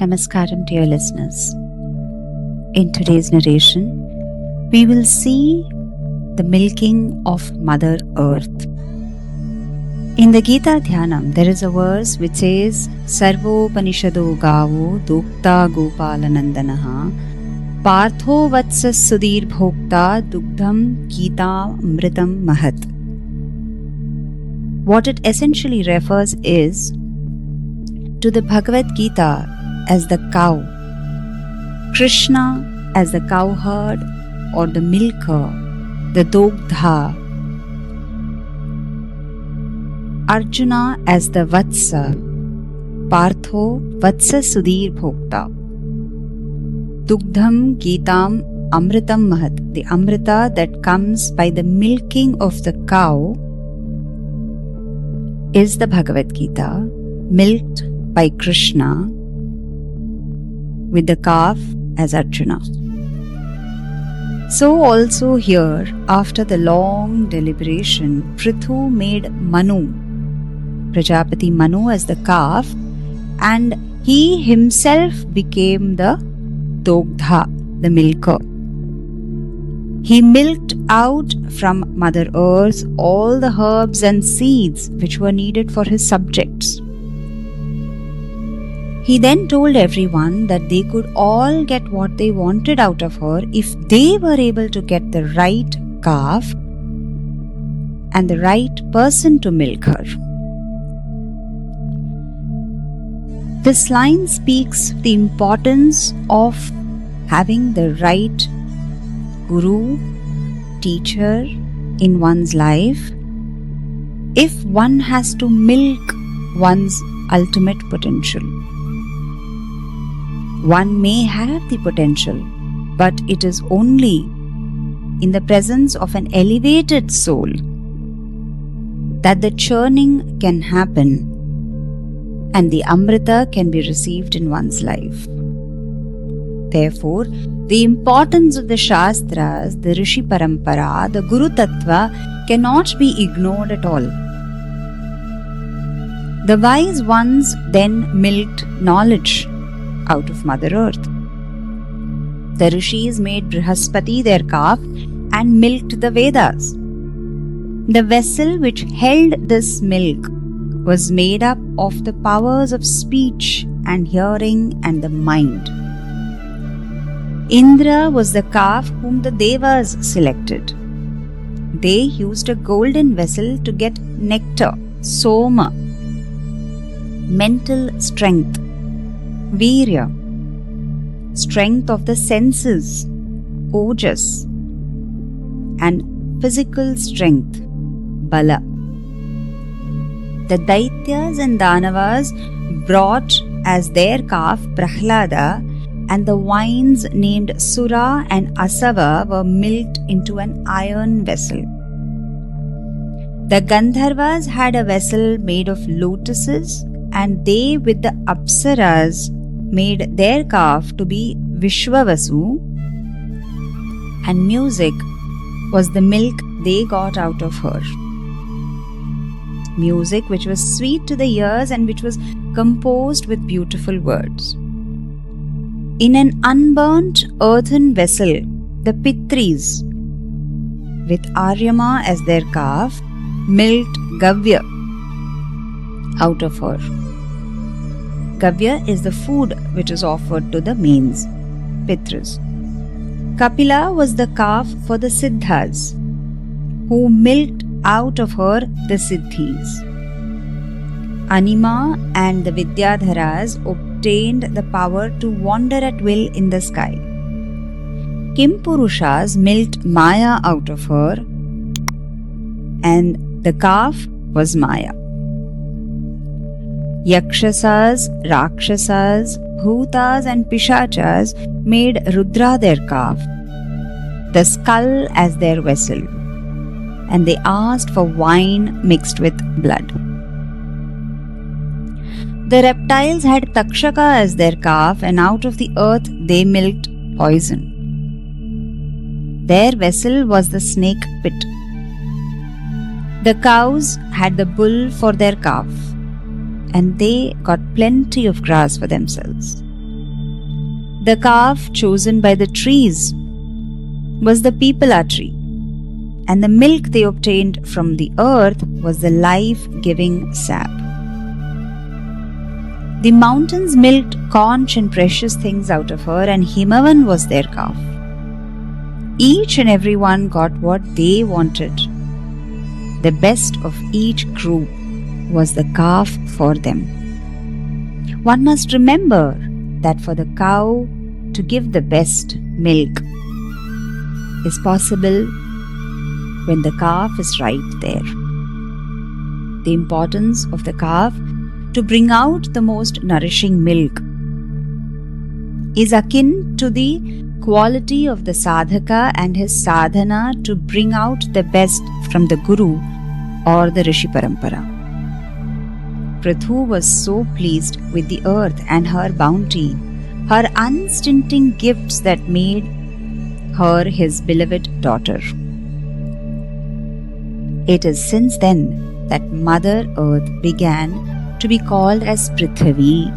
Namaskaram to your listeners. In today's narration, we will see the milking of Mother Earth. In the Gita Dhyanam, there is a verse which says, Sarvopanishado gavo dukta gopalanandanaha partho vatsas sudhir bhokta dugdham gita amritam mahat. What it essentially refers is to the Bhagavad Gita as the cow, Krishna as the cowherd or the milker, the dogdha, Arjuna as the vatsa, Partho vatsa sudhir bhokta, Dugdham Gitam Amritam Mahat, the Amrita that comes by the milking of the cow is the Bhagavad Gita, milked by Krishna with the calf as Arjuna. So also here, after the long deliberation, Prithu made Manu, Prajapati Manu as the calf, and he himself became the Dogdha, the milker. He milked out from Mother Earth all the herbs and seeds which were needed for his subjects. He then told everyone that they could all get what they wanted out of her if they were able to get the right calf and the right person to milk her. This line speaks the importance of having the right guru, teacher in one's life if one has to milk one's ultimate potential. One may have the potential, but it is only in the presence of an elevated soul that the churning can happen and the Amrita can be received in one's life. Therefore, the importance of the Shastras, the Rishi Parampara, the Guru Tattva cannot be ignored at all. The wise ones then milked knowledge out of Mother Earth. The Rishis made Brihaspati their calf and milked the Vedas. The vessel which held this milk was made up of the powers of speech and hearing and the mind. Indra was the calf whom the Devas selected. They used a golden vessel to get nectar, soma, mental strength, virya, strength of the senses, ojas, and physical strength, bala. The Daityas and Danavas brought as their calf Prahlada, and the wines named Sura and Asava were milked into an iron vessel. The Gandharvas had a vessel made of lotuses, and they with the Apsaras made their calf to be Vishwavasu, and music was the milk they got out of her. Music which was sweet to the ears and which was composed with beautiful words. In an unburnt earthen vessel, the Pitris, with Aryama as their calf, milked Gavya out of her. Gavya is the food which is offered to the mains, Pitras. Kapila was the calf for the Siddhas, who milked out of her the Siddhis. Anima and the Vidyadharas obtained the power to wander at will in the sky. Kimpurushas milked Maya out of her, and the calf was Maya. Yakshasas, Rakshasas, Bhutas and Pishachas made Rudra their calf, the skull as their vessel, and they asked for wine mixed with blood. The reptiles had Takshaka as their calf, and out of the earth they milked poison. Their vessel was the snake pit. The cows had the bull for their calf, and they got plenty of grass for themselves. The calf chosen by the trees was the Pipala tree, and the milk they obtained from the earth was the life-giving sap. The mountains milked conch and precious things out of her, and Himavan was their calf. Each and every one got what they wanted. The best of each group was the calf for them. One must remember that for the cow to give the best milk is possible when the calf is right there. The importance of the calf to bring out the most nourishing milk is akin to the quality of the sadhaka and his sadhana to bring out the best from the Guru or the Rishi Parampara. Prithu was so pleased with the earth and her bounty, her unstinting gifts that made her his beloved daughter. It is since then that Mother Earth began to be called as Prithvi,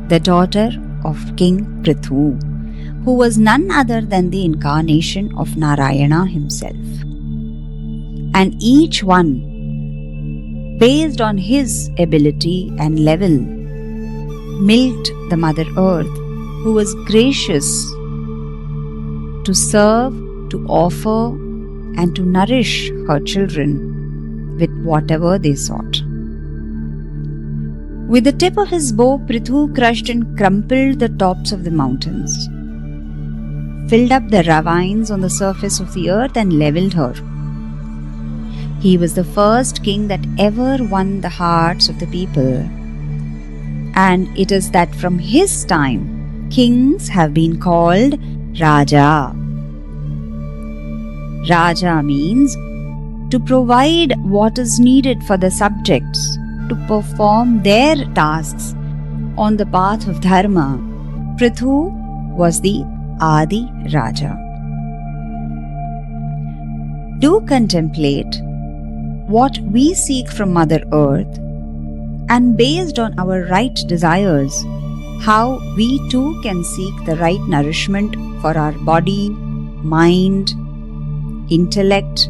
the daughter of King Prithu, who was none other than the incarnation of Narayana himself. And each one, based on his ability and level, milked the Mother Earth, who was gracious to serve, to offer, and to nourish her children with whatever they sought. With the tip of his bow, Prithu crushed and crumpled the tops of the mountains, filled up the ravines on the surface of the earth, and leveled her. He was the first king that ever won the hearts of the people, and it is that from his time kings have been called Raja. Raja means to provide what is needed for the subjects to perform their tasks on the path of dharma. Prithu was the Adi Raja. Do contemplate what we seek from Mother Earth, and based on our right desires, how we too can seek the right nourishment for our body, mind, intellect.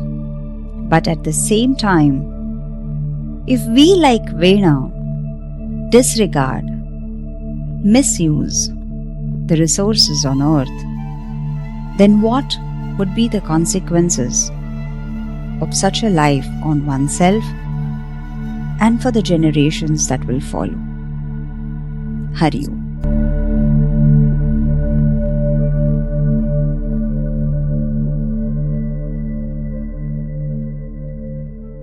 But at the same time, if we, like Vena, disregard, misuse the resources on earth, then what would be the consequences of such a life on oneself and for the generations that will follow? Hari Om.